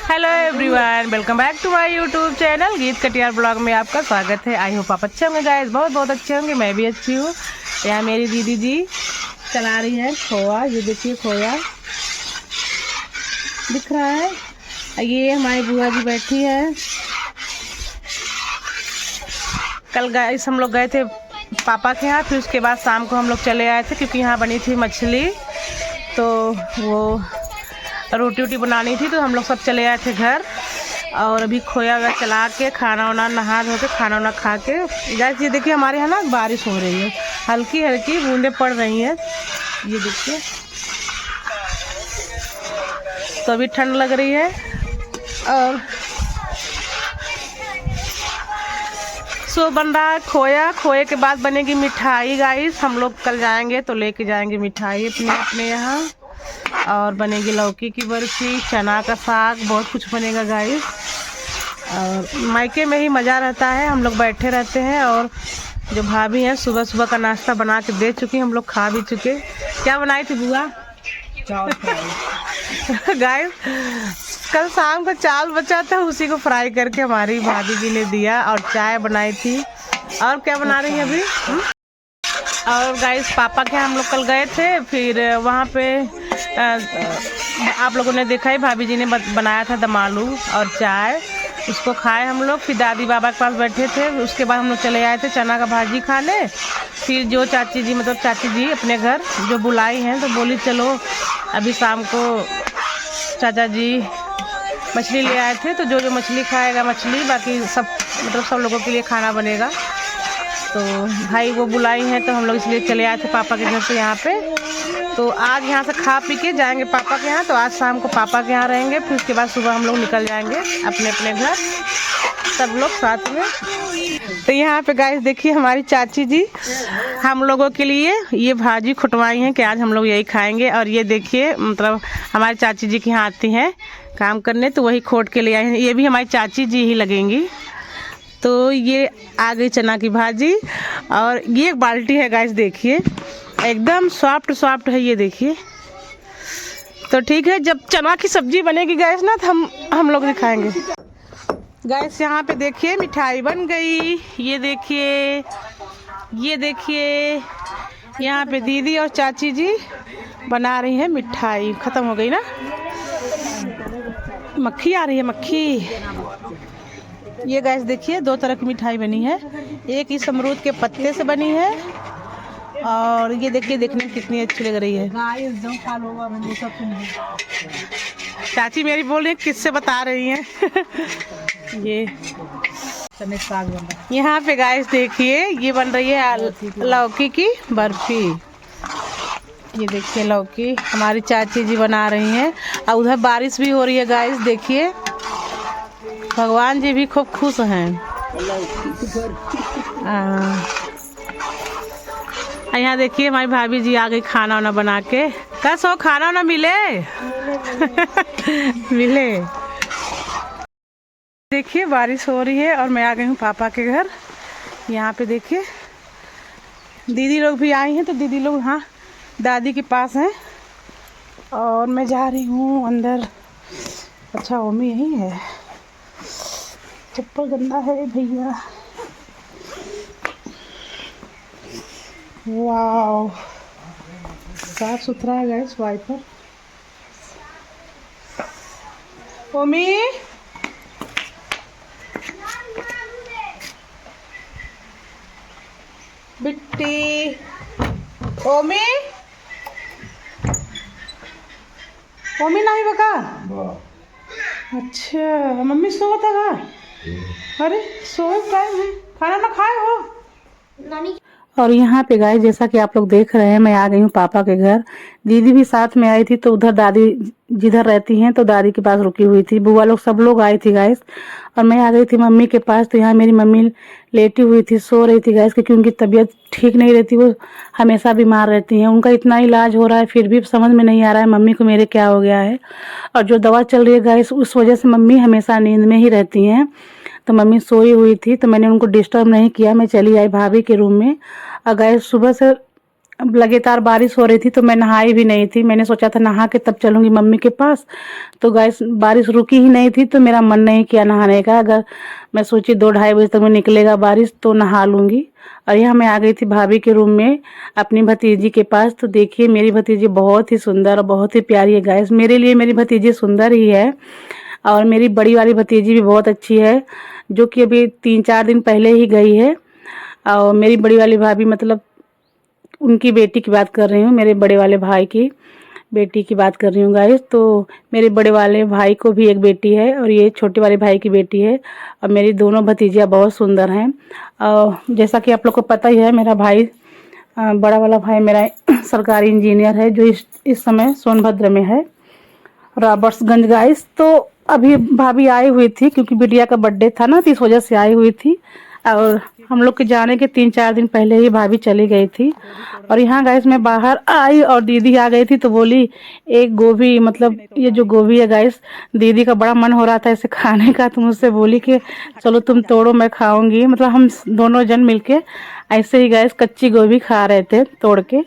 Hello everyone, welcome back to my YouTube channel Geet Katiyar blog में आपका स्वागत है। आई होप आप अच्छे होंगे गाइस, बहुत बहुत अच्छे होंगे। मैं भी अच्छी हूँ। यहाँ मेरी दीदी जी चला रही है खोया। ये देखिए खोया दिख रहा है। ये हमारी बुआ जी बैठी है। कल गाइस हम लोग गए थे पापा के यहाँ, फिर उसके बाद शाम को हम लोग चले आए थे क्योंकि यहाँ बनी थी मछली, तो वो रोटी वोटी बनानी थी, तो हम लोग सब चले आए थे घर। और अभी खोया वगैरह चला के खाना वाना नहा धो के खाना वाना खा के गाइस ये देखिए हमारे यहाँ ना बारिश हो रही है, हल्की हल्की बूंदें पड़ रही हैं। ये देखिए, तो अभी ठंड लग रही है। और सो बन रहा है खोया। खोए के बाद बनेगी मिठाई गाइस। हम लोग कल जाएंगे तो लेके जाएंगे मिठाई अपने यहाँ। और बनेगी लौकी की बर्फी, चना का साग, बहुत कुछ बनेगा गाइस। और मायके में ही मज़ा रहता है, हम लोग बैठे रहते हैं। और जो भाभी हैं सुबह सुबह का नाश्ता बना के दे चुकी, हम लोग खा भी चुके। क्या बनाई थी बुआ? चावल फ्राई। गाइस कल शाम को चावल बचा था, उसी को फ्राई करके हमारी भाभी जी ने दिया। और चाय बनाई थी। और क्या बना रही हैं अभी? और गाइस पापा के हम लोग कल गए थे, फिर वहाँ पे आप लोगों ने देखा ही, भाभी जी ने बनाया था दम आलू और चाय, उसको खाए हम लोग। फिर दादी बाबा के पास बैठे थे। उसके बाद हम लोग चले आए थे चना का भाजी खाने। फिर जो चाची जी मतलब चाची जी अपने घर जो बुलाई हैं, तो बोली चलो अभी शाम को चाचा जी मछली ले आए थे, तो जो जो मछली खाएगा मछली, बाकी सब मतलब सब लोगों के लिए खाना बनेगा। तो भाई वो बुलाई हैं, तो हम लोग इसलिए चले आए थे पापा के घर से यहाँ पे। तो आज यहाँ से खा पी के जाएंगे पापा के यहाँ। तो आज शाम को पापा के यहाँ रहेंगे, फिर उसके बाद सुबह हम लोग निकल जाएंगे अपने अपने घर, सब लोग साथ में। तो यहाँ पे गाइस देखिए हमारी चाची जी हम लोगों के लिए ये भाजी खुटवाई हैं कि आज हम लोग यही खाएंगे। और ये देखिए मतलब हमारी चाची जी के यहाँ आती हैं काम करने, तो वही खोट के ले आए हैं। ये भी हमारी चाची जी ही लगेंगी। तो ये आ गई चना की भाजी। और ये एक बाल्टी है गाइस, देखिए एकदम सॉफ्ट सॉफ्ट है, ये देखिए। तो ठीक है, जब चना की सब्जी बनेगी गैस ना, तो हम लोग दिखाएंगे गैस। यहाँ पे देखिए मिठाई बन गई। ये देखिए, ये देखिए यहाँ पे दीदी और चाची जी बना रही हैं मिठाई। ख़त्म हो गई ना, मक्खी आ रही है मक्खी। ये गैस देखिए दो तरह की मिठाई बनी है। एक इस अमरूद के पत्ते से बनी है, और ये देखिए देखने में कितनी अच्छी लग रही है। चाची मेरी बोल रही है किससे बता रही हैं। ये साग बन रहा है यहाँ पे गाइस, देखिए ये बन रही है लौकी की बर्फी। ये देखिए लौकी हमारी चाची जी बना रही हैं। और उधर बारिश भी हो रही है गाइस, देखिए भगवान जी भी खूब खुश हैं। यहाँ देखिए हमारी भाभी जी आ गई खाना वाना बना के। कैसे हो, खाना वाना मिले? मिले। देखिए बारिश हो रही है और मैं आ गई हूँ पापा के घर। यहाँ पे देखिए दीदी लोग भी आई हैं, तो दीदी लोग हाँ दादी के पास हैं। और मैं जा रही हूँ अंदर। अच्छा ओमी यही है, चप्पल गंदा है भैया। वाओ साफ सुथरा है गैस वाइपर। ओमी बिट्टी, ओमी ओमी नहीं बका। अच्छा मम्मी सो था का? अरे सोए टाइम है, खाना ना खाए हो नानी। और यहाँ पे गाइस जैसा कि आप लोग देख रहे हैं, मैं आ गई हूँ पापा के घर। दीदी भी साथ में आई थी, तो उधर दादी जिधर रहती हैं तो दादी के पास रुकी हुई थी। बुआ लोग सब लोग आई थी गाइस। और मैं आ गई थी मम्मी के पास। तो यहाँ मेरी मम्मी लेटी हुई थी, सो रही थी गाइस, क्योंकि उनकी तबीयत ठीक नहीं रहती, वो हमेशा बीमार रहती हैं। उनका इतना इलाज हो रहा है, फिर भी समझ में नहीं आ रहा है मम्मी को मेरे क्या हो गया है। और जो दवा चल रही है गाइस, उस वजह से मम्मी हमेशा नींद में ही रहती हैं। तो मम्मी सोई हुई थी, तो मैंने उनको डिस्टर्ब नहीं किया, मैं चली आई भाभी के रूम में। और गाइस सुबह से अब लगातार बारिश हो रही थी तो मैं नहाई भी नहीं थी। मैंने सोचा था नहा के तब चलूँगी मम्मी के पास, तो गाइस बारिश रुकी ही नहीं थी तो मेरा मन नहीं किया नहाने का। अगर मैं सोची 2-2:30 बजे तक में निकलेगा बारिश तो नहा लूँगी। और यहाँ मैं आ गई थी भाभी के रूम में अपनी भतीजी के पास। तो देखिए मेरी भतीजी बहुत ही सुंदर और बहुत ही प्यारी है गाइस। मेरे लिए मेरी भतीजी सुंदर ही है। और मेरी बड़ी वाली भतीजी भी बहुत अच्छी है, जो कि अभी 3-4 दिन पहले ही गई है। और मेरी बड़ी वाली भाभी मतलब उनकी बेटी की बात कर रही हूँ, मेरे बड़े वाले भाई की बेटी की बात कर रही हूँ गाइस। तो मेरे बड़े वाले भाई को भी एक बेटी है और ये छोटे वाले भाई की बेटी है। और मेरी दोनों भतीजियाँ बहुत सुंदर हैं। और जैसा कि आप लोग को पता ही है, मेरा भाई बड़ा वाला भाई मेरा सरकारी इंजीनियर है, जो इस समय सोनभद्र में है, रॉबर्ट्सगंज गाइस। तो अभी भाभी आई हुई थी क्योंकि बिटिया का बर्थडे था ना, तो इस वजह से आई हुई थी। और हम लोग के जाने के 3-4 दिन पहले ही भाभी चली गई थी। और यहाँ गाइस मैं बाहर आई और दीदी आ गई थी तो बोली एक गोभी, मतलब ये जो गोभी है गाइस, दीदी का बड़ा मन हो रहा था इसे खाने का, तो मुझसे बोली कि चलो तुम तोड़ो मैं खाऊंगी। मतलब हम दोनों जन मिलके ऐसे ही गाइस कच्ची गोभी खा रहे थे तोड़ के।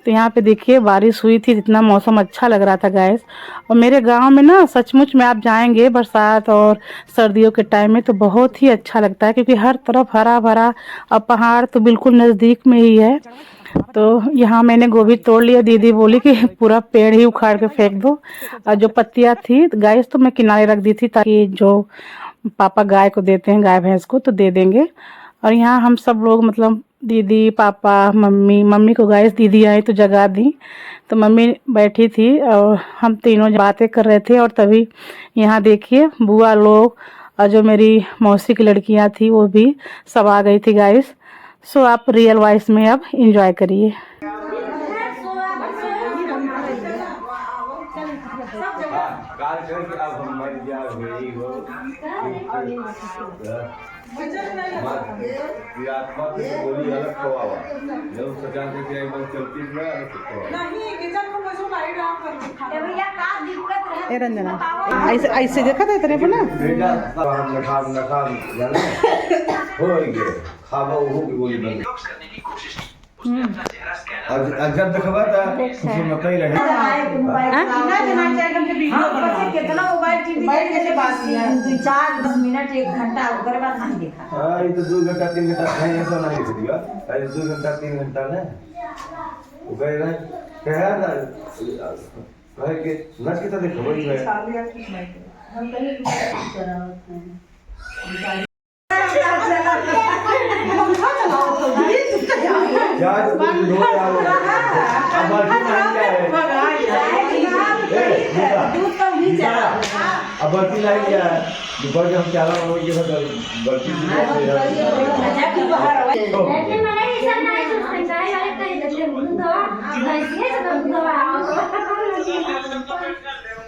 तो यहाँ पे देखिए बारिश हुई थी, इतना मौसम अच्छा लग रहा था गाइस। और मेरे गांव में ना सचमुच में आप जाएंगे बरसात और सर्दियों के टाइम में तो बहुत ही अच्छा लगता है, क्योंकि हर तरफ हरा भरा और पहाड़ तो बिल्कुल नज़दीक में ही है। तो यहाँ मैंने गोभी तोड़ लिया। दीदी बोली कि पूरा पेड़ ही उखाड़ के फेंक दो। और जो पत्तियाँ थी गाइस तो मैं किनारे रख दी थी, ताकि जो पापा गाय को देते हैं, गाय भैंस को, तो दे देंगे। और यहाँ हम सब लोग मतलब दीदी पापा मम्मी को गाइस दीदी आई तो जगा दी, तो मम्मी बैठी थी और हम तीनों बातें कर रहे थे। और तभी यहाँ देखिए बुआ लोग और जो मेरी मौसी की लड़कियाँ थी वो भी सब आ गई थी गाइस। सो आप रियल वॉइस में अब इंजॉय करिए। ए रंजना ऐसे ऐसे देखा था तेरे पे ना जब देखबा था मत ही रहे कितना मोबाइल टीवी देखे से बात किया 2-4-10 मिनट 1 घंटा ओकरे बाद नहीं देखा। हां ये तो 2 घंटा 3 घंटा नहीं ऐसा नहीं दिया। अरे 2 घंटा 3 घंटा ना वो कह रहा कह ना भाई के नच के तो देखो ही है। हम कहीं क्या दो यार अब बाकी दूध तो भी जा अब बाकी लाई लिया दुपहर हम चाला हो ये बाकी लेकिन मैंने ऐसा नहीं सोचा है यार कहीं देखे दूध भैंसिए से दूध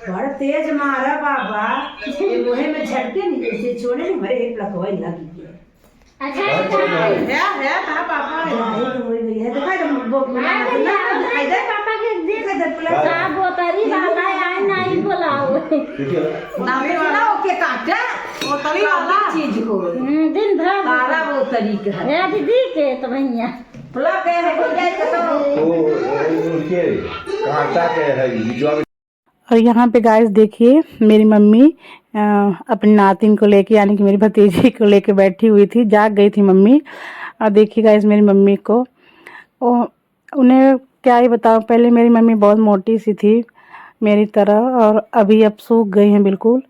बड़ा तेज मारा बाबा ये लोहे में झटके नहीं जैसे छोड़े नहीं मरे एक लखवाई लगी अच्छा है कहां पापा है दिखाई दे पापा के देख दे का बोतरी वाला आए नहीं बुलाओ नामे वाला ओके काटा बोतरी वाला चीज को दिन भर सारा बोतरी के है दीदी के तो भैया प्लग है हो जाए तो ओ के कांटा के है जो। और यहाँ पे गाइस देखिए मेरी मम्मी अपनी नातिन को लेके, यानी कि मेरी भतीजी को लेके बैठी हुई थी, जाग गई थी मम्मी। और देखिए गाइस मेरी मम्मी को उन्हें क्या ही बताऊँ, पहले मेरी मम्मी बहुत मोटी सी थी मेरी तरह, और अभी अब सूख गई हैं बिल्कुल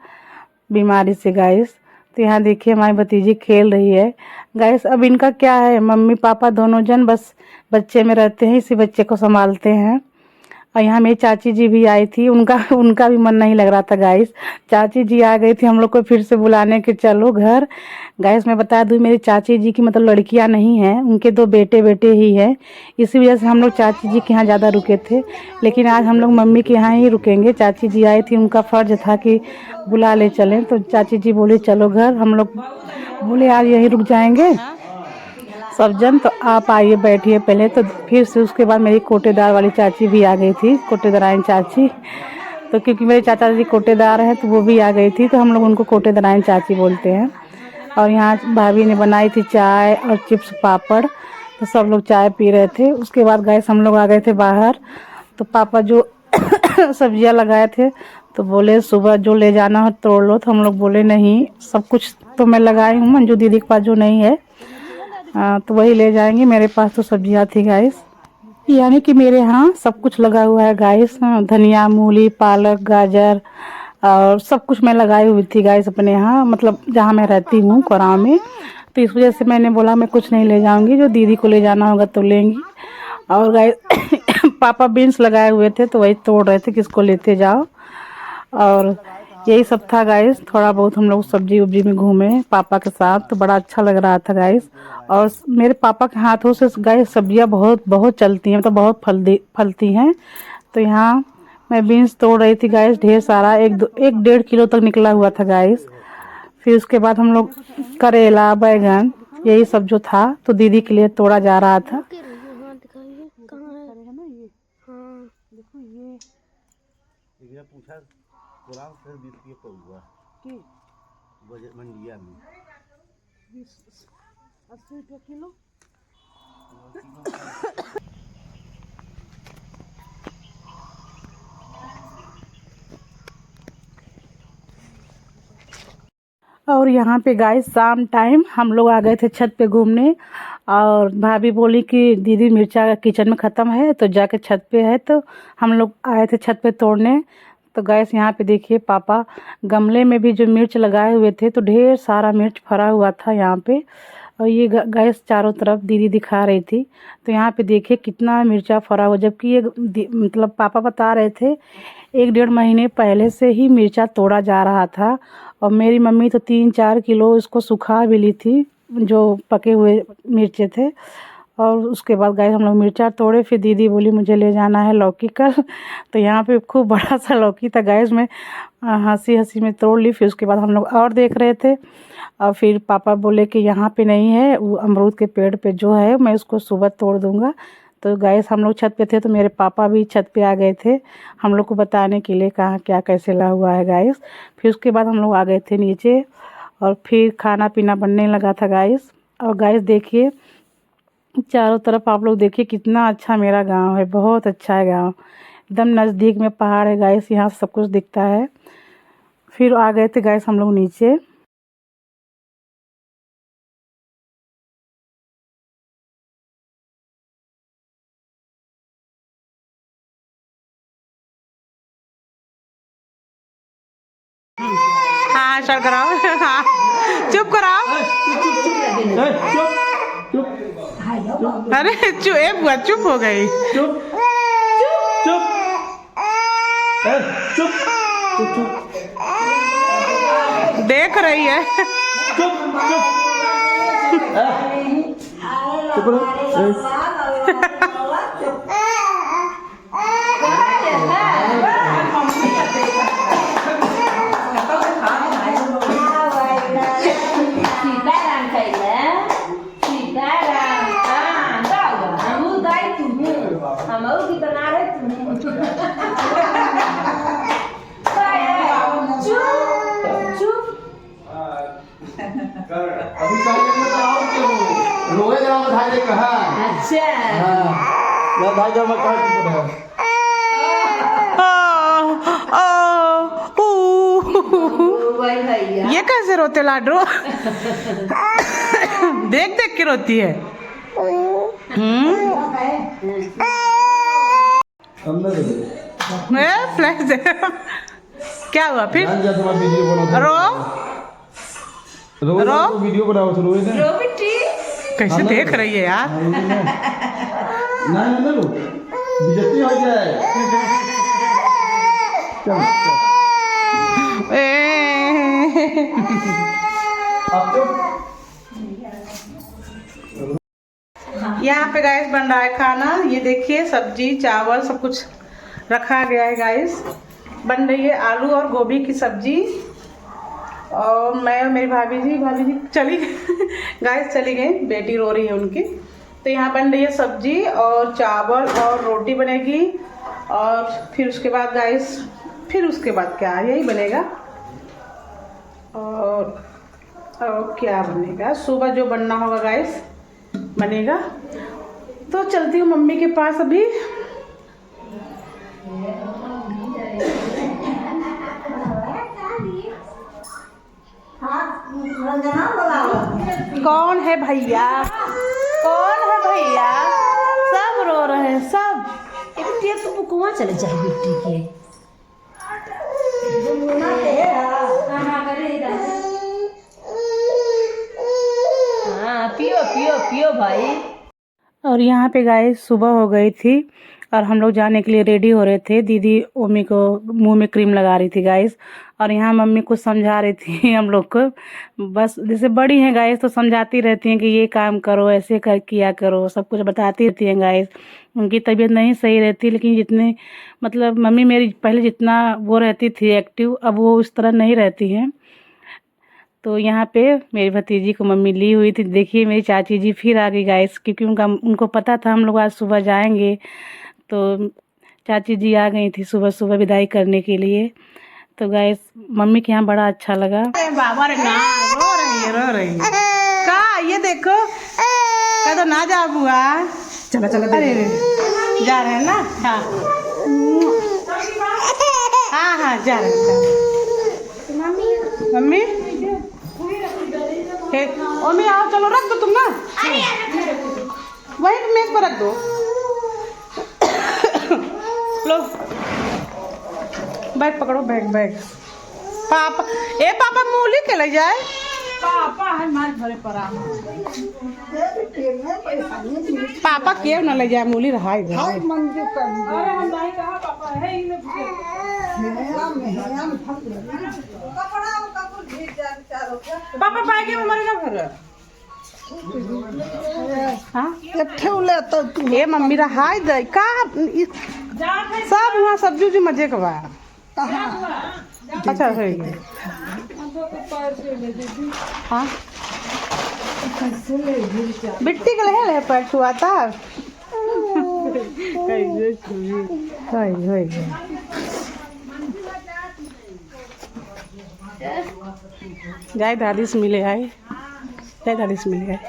बीमारी से गाइस। तो यहाँ देखिए हमारी भतीजी खेल रही है गाइस। अब इनका क्या है, मम्मी पापा दोनों जन बस बच्चे में रहते हैं, इसी बच्चे को संभालते हैं। और यहाँ मेरी चाची जी भी आई थी, उनका भी मन नहीं लग रहा था गाइस। चाची जी आ गई थी हम लोग को फिर से बुलाने के चलो घर। गाइस मैं बता दूँ मेरी चाची जी की मतलब लड़कियां नहीं हैं, उनके 2 बेटे ही हैं। इसी वजह से हम लोग चाची जी के यहाँ ज़्यादा रुके थे, लेकिन आज हम लोग मम्मी के यहाँ ही रुकेंगे। चाची जी आई थी, उनका फ़र्ज था कि बुला ले चलें, तो चाची जी बोले चलो घर। हम लोग बोले यार यहीं रुक जाएंगे सब जन, तो आप आइए बैठिए पहले। तो फिर से उसके बाद मेरी कोटेदार वाली चाची भी आ गई थी, कोटेदारायन चाची। तो क्योंकि मेरे चाचा जी कोटेदार हैं तो वो भी आ गई थी, तो हम लोग उनको कोटेदारायन चाची बोलते हैं। और यहाँ भाभी ने बनाई थी चाय और चिप्स पापड़, तो सब लोग चाय पी रहे थे। उसके बाद गाइस हम लोग आ गए थे बाहर। तो पापा जो सब्जियां लगाए थे तो बोले सुबह जो ले जाना हो तोड़ लो। तो हम लोग बोले नहीं, सब कुछ तो मैं लगाई हूँ, मंजू दीदी के पास जो नहीं है तो वही ले जाएंगे। मेरे पास तो सब्जियां थी गाइस, यानी कि मेरे यहाँ सब कुछ लगा हुआ है गाइस। धनिया, मूली, पालक, गाजर और सब कुछ मैं लगाई हुई थी गाइस अपने यहाँ, मतलब जहाँ मैं रहती हूँ कोराव में। तो इस वजह से मैंने बोला मैं कुछ नहीं ले जाऊंगी, जो दीदी को ले जाना होगा तो लेंगी। और गाइस पापा बीन्स लगाए हुए थे तो वही तोड़ रहे थे, किसको लेते जाओ। और यही सब था गाइस। थोड़ा बहुत हम लोग सब्जी उब्जी में घूमे पापा के साथ, तो बड़ा अच्छा लग रहा था गाइस। और मेरे पापा के हाथों से गाइस सब्जियां बहुत बहुत चलती हैं, मतलब बहुत फलती हैं। तो यहाँ मैं बीन्स तोड़ रही थी गाइस, ढेर सारा, 1-1.5 किलो तक निकला हुआ था गाइस। फिर उसके बाद हम लोग करेला, बैगन, यही सब जो था तो दीदी के लिए तोड़ा जा रहा था। मंडिया में 80 रुपये किलो। और यहाँ पे गाइस शाम टाइम हम लोग आ गए थे छत पे घूमने। और भाभी बोली कि दीदी मिर्चा किचन में ख़त्म है तो जाके छत पे है, तो हम लोग आए थे छत पे तोड़ने। तो गाइस यहाँ पे देखिए पापा गमले में भी जो मिर्च लगाए हुए थे तो ढेर सारा मिर्च फरा हुआ था यहाँ पे। और ये गाइस चारों तरफ दीदी दिखा रही थी। तो यहाँ पे देखिए कितना मिर्चा फरा हुआ, जबकि ये मतलब पापा बता रहे थे 1-1.5 महीने पहले से ही मिर्चा तोड़ा जा रहा था। और मेरी मम्मी तो 3-4 किलो इसको सुखा भी ली थी, जो पके हुए मिर्चे थे। और उसके बाद गाइस हम लोग मिर्चा तोड़े। फिर दीदी बोली मुझे ले जाना है लौकी का। तो यहाँ पे खूब बड़ा सा लौकी था गाइस, मैं हंसी हंसी में तोड़ ली। फिर उसके बाद हम लोग और देख रहे थे। और फिर पापा बोले कि यहाँ पे नहीं है, वो अमरूद के पेड़ पे जो है मैं उसको सुबह तोड़ दूँगा। तो गाइस हम लोग छत पे थे तो मेरे पापा भी छत पे आ गए थे हम लोग को बताने के लिए कहाँ क्या कैसे ला हुआ है गाइस। फिर उसके बाद हम लोग आ गए थे नीचे और फिर खाना पीना बनने लगा था गाइस। और गाइस देखिए चारों तरफ आप लोग देखिए कितना अच्छा मेरा गांव है, बहुत अच्छा है गांव, एकदम नज़दीक में पहाड़ है गाइस, यहाँ सब कुछ दिखता है। फिर आ गए थे गाइस हम लोग नीचे। हाँ स्टार्ट कराओ। हाँ चुप कराओ। अरे बुआ चुप हो गई। देख रही है। ये कैसे रोते लाडू? देख देख के रोती है। फ्लैश दे। क्या हुआ फिर? रो रो वीडियो बनाओ तो रोए ना। कैसे देख रही है यार। ना लो बेइज्जती हो जाए। यहाँ पे गाइस बन रहा है खाना। ये देखिए सब्जी चावल सब कुछ रखा गया है गाइस। बन रही है आलू और गोभी की सब्जी। और मैं और मेरी भाभी जी चली गाइस चली गई, बेटी रो रही है उनकी। तो यहाँ बन रही है सब्जी और चावल और रोटी बनेगी। और फिर उसके बाद गाइस फिर उसके बाद क्या यही बनेगा। और क्या बनेगा, सुबह जो बनना होगा गाइस बनेगा। तो चलती हूँ मम्मी के पास अभी। कौन है भैया, कौन है भैया? सब रो रहे हैं सब। बेटी तो बुकवा चले जाए बेटी के। हाँ पियो पियो पियो भाई। और यहाँ पे गाइस सुबह हो गई थी और हम लोग जाने के लिए रेडी हो रहे थे। दीदी ओमी को मुंह में क्रीम लगा रही थी गाइस, और यहाँ मम्मी कुछ समझा रही थी हम लोग को। बस जैसे बड़ी हैं गाइस तो समझाती रहती हैं कि ये काम करो, ऐसे कर किया करो, सब कुछ बताती रहती हैं गाइस। उनकी तबीयत नहीं सही रहती, लेकिन जितने मतलब मम्मी मेरी पहले जितना वो रहती थी एक्टिव, अब वो उस तरह नहीं रहती हैं। तो यहाँ पे मेरी भतीजी को मम्मी ली हुई थी। देखिए मेरी चाची जी फिर आ गई गाइस, क्योंकि उनको पता था हम लोग आज सुबह जाएंगे, तो चाची जी आ गई थी सुबह सुबह विदाई करने के लिए। तो गाइस मम्मी के यहाँ बड़ा अच्छा लगा। बाबा रे ना रो रही है का, ये देखो का तो ना जा बुआ। चलो चलो अरे जा रहे हैं ना। हाँ हाँ हाँ जा रहे हैं। मम्मी मम्मी आओ, चलो रख दो तुम ना, वही मेज पर रख दो। लो बैग पकड़ो, बैग पापा। ए पापा मूली के ले जाए, पापा है मार घरे पर आ। पापा क्यों ना ले जाए मूली रहा है घर में। अरे हम नहीं कहा पापा है ही नहीं। पापा पाए के हमारे ना घर। हाँ ये मम्मी रहा दे का सब वहाँ सब्जी उब्जी मजे के बा। अच्छा है हाँ बिट्टी के ले पैर छुआता जाए दादी से मिले आए, जाए दादी से मिले आए।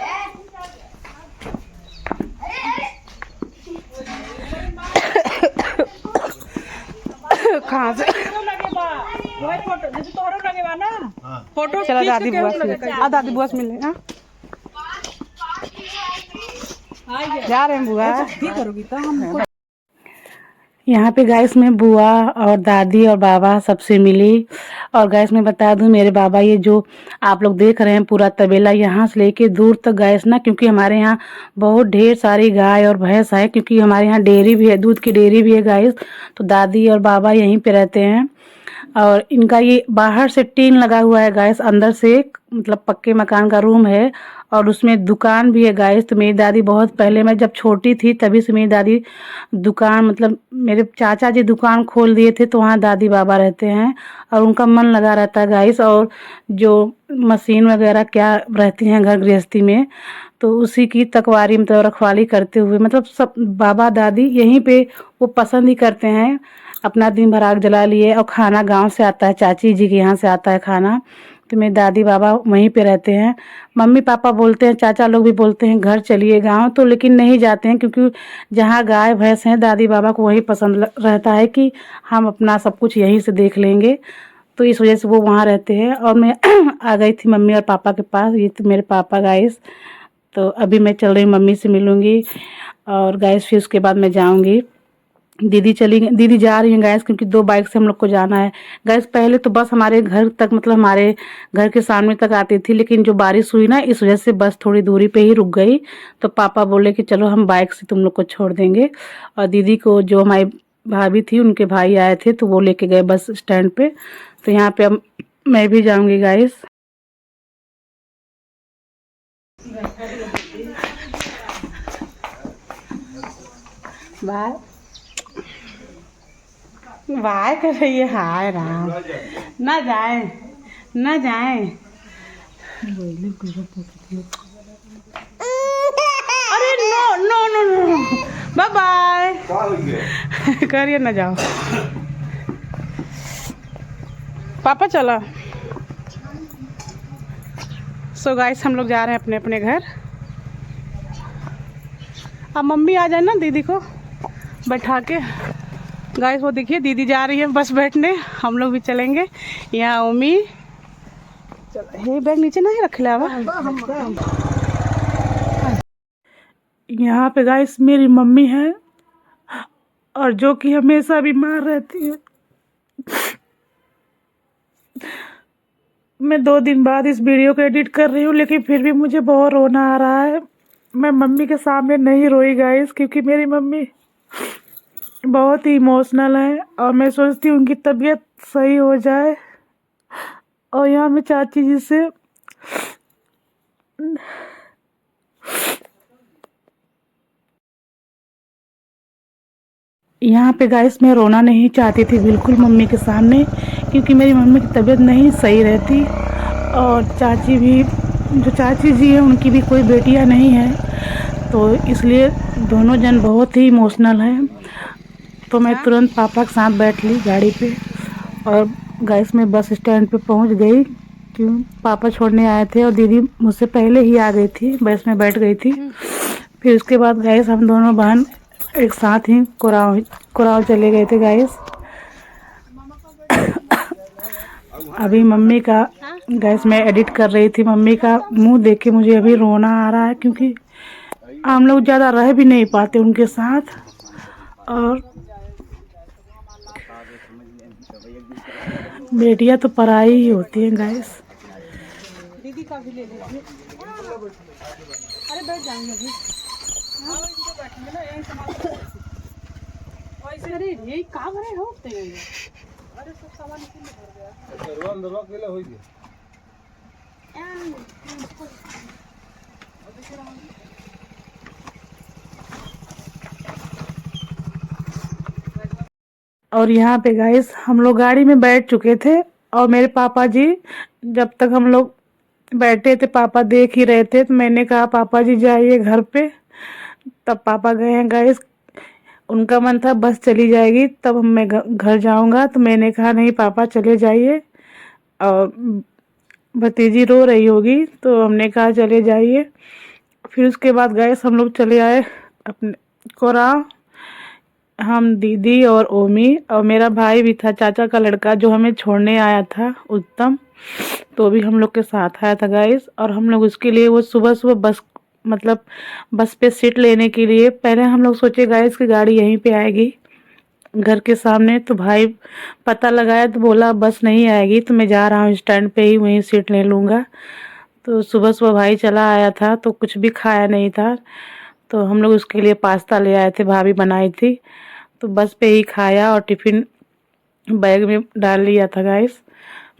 कहाँ से फोटो चला दादी बुआ से, दादी बुआ से मिले। जा रहे हैं बुआ। यहाँ पे गाइस में बुआ और दादी और बाबा सबसे मिली। और गाइस मैं बता दूं मेरे बाबा, ये जो आप लोग देख रहे हैं पूरा तबेला यहाँ से लेके दूर तक गाइस ना, क्योंकि हमारे यहाँ बहुत ढेर सारी गाय और भैंस है, क्योंकि हमारे यहाँ डेयरी भी है, दूध की डेयरी भी है गाइस। तो दादी और बाबा यहीं पे रहते हैं। और इनका ये बाहर से टीन लगा हुआ है गाइस, अंदर से मतलब पक्के मकान का रूम है, और उसमें दुकान भी है गाइस। तो मेरी दादी बहुत पहले, मैं जब छोटी थी तभी से मेरी दादी दुकान, मतलब मेरे चाचा जी दुकान खोल दिए थे, तो वहाँ दादी बाबा रहते हैं और उनका मन लगा रहता है गाइस। और जो मशीन वगैरह क्या रहती हैं घर गृहस्थी में, तो उसी की तकवारी मतलब रखवाली करते हुए, मतलब सब बाबा दादी यहीं पे वो पसंद ही करते हैं। अपना दिन भर आग जला लिए, और खाना गांव से आता है, चाची जी के यहाँ से आता है खाना। तो मेरे दादी बाबा वहीं पे रहते हैं। मम्मी पापा बोलते हैं, चाचा लोग भी बोलते हैं घर चलिए गांव, तो लेकिन नहीं जाते हैं, क्योंकि जहाँ गाय भैंस हैं दादी बाबा को वही पसंद रहता है कि हम अपना सब कुछ यहीं से देख लेंगे। तो इस वजह से वो वहाँ रहते हैं। और मैं आ गई थी मम्मी और पापा के पास। ये तो मेरे पापा गाइस। तो अभी मैं चल रही हूँ, मम्मी से मिलूँगी और गाइस फिर उसके बाद मैं जाऊँगी। दीदी जा रही हैं गैस, क्योंकि 2 बाइक से हम लोग को जाना है गैस। पहले तो बस हमारे घर तक, मतलब हमारे घर के सामने तक आती थी, लेकिन जो बारिश हुई ना, इस वजह से बस थोड़ी दूरी पे ही रुक गई। तो पापा बोले कि चलो हम बाइक से तुम लोग को छोड़ देंगे। और दीदी को, जो हमारी भाभी थी, उनके भाई आए थे, तो वो लेके गए बस स्टैंड पे। तो यहाँ पे मैं भी जाऊँगी गाइस। बाय वाह कर रही है। हाय राम, ना जाए ना जाए। अरे no no no no, bye bye करिए, ना जाओ पापा चलो। सो गाइस हम लोग जा रहे हैं अपने अपने घर। अब मम्मी आ जाए ना दीदी को बैठा के। गाइस वो देखिए दीदी जा रही है बस बैठने, हम लोग भी चलेंगे। यहाँ ओमी हे बैग नीचे नहीं रख लिया। यहाँ पे गाइस मेरी मम्मी है और जो कि हमेशा बीमार रहती है। मैं 2 दिन बाद इस वीडियो को एडिट कर रही हूँ, लेकिन फिर भी मुझे बहुत रोना आ रहा है। मैं मम्मी के सामने नहीं रोई गाइस, क्योंकि मेरी मम्मी बहुत ही इमोशनल है और मैं सोचती हूँ उनकी तबीयत सही हो जाए। और यहाँ मैं चाची जी से यहाँ पे गाइस मैं रोना नहीं चाहती थी बिल्कुल मम्मी के सामने, क्योंकि मेरी मम्मी की तबीयत नहीं सही रहती। और चाची भी, जो चाची जी हैं उनकी भी कोई बेटियां नहीं है, तो इसलिए दोनों जन बहुत ही इमोशनल हैं। तो मैं तुरंत पापा के साथ बैठ ली गाड़ी पे और गाइस मैं बस स्टैंड पे पहुंच गई, क्यों पापा छोड़ने आए थे और दीदी मुझसे पहले ही आ गई थी, बस में बैठ गई थी। फिर उसके बाद गाइस हम दोनों बहन एक साथ ही कुराव चले गए थे गाइस। अभी मम्मी का गैस मैं एडिट कर रही थी, मम्मी का मुंह देख के मुझे अभी रोना आ रहा है, क्योंकि हम लोग ज़्यादा रह भी नहीं पाते उनके साथ। और बेटियां तो पराई ही होती हैं गाइस। दीदी का भी ले लीजिए। अरे बैठ जाएंगे अभी। बैठेंगे ना यहीं सामान। अरे यही काम है होते हैं। अरे सब सामान इसी में भर गया। दरवान दरवा केला होई गया। और यहाँ पे गाइस हम लोग गाड़ी में बैठ चुके थे और मेरे पापा जी, जब तक हम लोग बैठे थे पापा देख ही रहे थे, तो मैंने कहा पापा जी जाइए घर पे। तब पापा गए हैं गाइस, उनका मन था बस चली जाएगी तब मैं घर जाऊंगा, तो मैंने कहा नहीं पापा चले जाइए। और भतीजी रो रही होगी तो हमने कहा चले जाइए। फिर उसके बाद गाइस हम लोग चले आए अपने कोराव, हम दीदी और ओमी और मेरा भाई भी था, चाचा का लड़का जो हमें छोड़ने आया था उत्तम, तो भी हम लोग के साथ आया था गाइस। और हम लोग उसके लिए वो सुबह सुबह बस पे सीट लेने के लिए, पहले हम लोग सोचे गाइस की गाड़ी यहीं पे आएगी घर के सामने, तो भाई पता लगाया तो बोला बस नहीं आएगी, तो मैं जा रहा हूँ स्टैंड पे ही वहीं सीट ले लूँगा। तो सुबह सुबह भाई चला आया था तो कुछ भी खाया नहीं था, तो हम लोग उसके लिए पास्ता ले आए थे, भाभी बनाई थी, तो बस पे ही खाया और टिफ़िन बैग में डाल लिया था गाइस।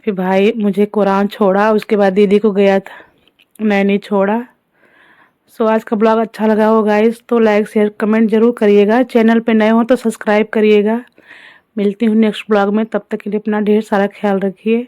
फिर भाई मुझे कुरान छोड़ा, उसके बाद दीदी को गया था नैनी छोड़ा। सो आज का ब्लॉग अच्छा लगा हो गाइस तो लाइक शेयर कमेंट जरूर करिएगा। चैनल पे नए हो तो सब्सक्राइब करिएगा। मिलती हूँ नेक्स्ट ब्लॉग में, तब तक के लिए अपना ढेर सारा ख्याल रखिए।